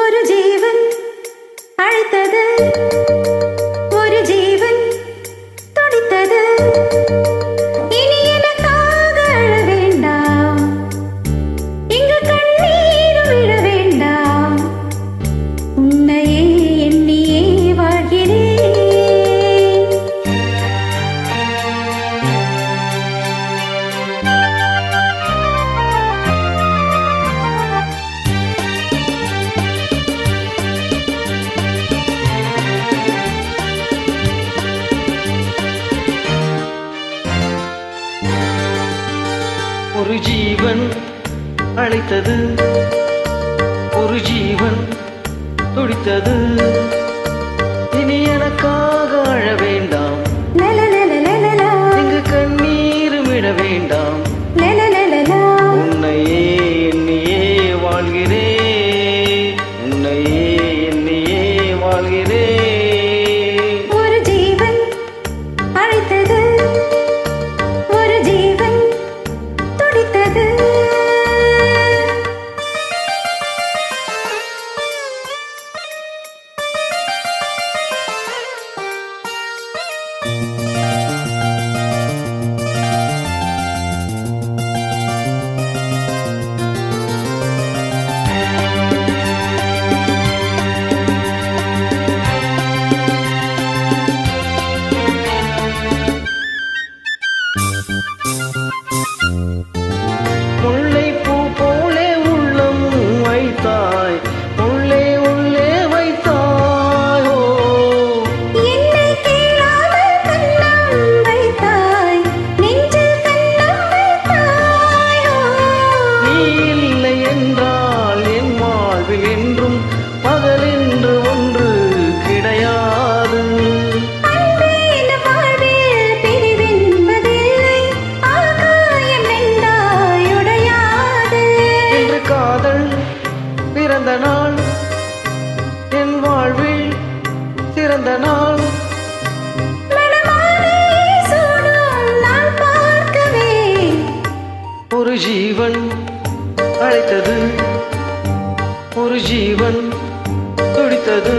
ஒரு ஜீவன் அழைத்தது, ஒரு ஜீவன் துடித்தது. இனி எனக்காக அழ வேண்டாம், இங்கு கண்ணீர் விழ வேண்டாம். உன்னையே எண்ணியே வாழ்கிறேன். ஒரு ஜீவன் அழைத்தது, ஒரு ஜீவன் துடித்தது. இனி எனக்காக அழ வேண்டாம், இங்கு கண்ணீர் விட வேண்டாம். உன்னையே எண்ணியே வாழ்கிறேன், உன்னையே எண்ணியே வாழ்கிறேன். ஒரு ஜீவன் அழைத்தது, ஒரு ஜீவன் துடித்தது. முல்லைப்பூ போலே உள்ளம் வைத்தாய், உள்ளே உள்ளே வைத்தாய். ஓ, என்னை கேளாமல் கண்ணம் வைத்தாய், நெஞ்சில் கண்ணம் வைத்தாயோ. நீ இல்லை என்றால் என் வாழ்வில் என்றும் பகலென்று ஒன்று கிடையாது. அன்பே என் வாழ்வில் பிரிவென்பதில்லை, ஆகாயம் வென்றாய் உடையாது. இன்று காதல் பிறந்த நாள், என் வாழ்வில் சிறந்த நாள். மணமாலை சூடும் நாள் பார்க்கவே. ஒரு ஜீவன் அழைத்தது, ஒரு ஜீவன் துடித்தது.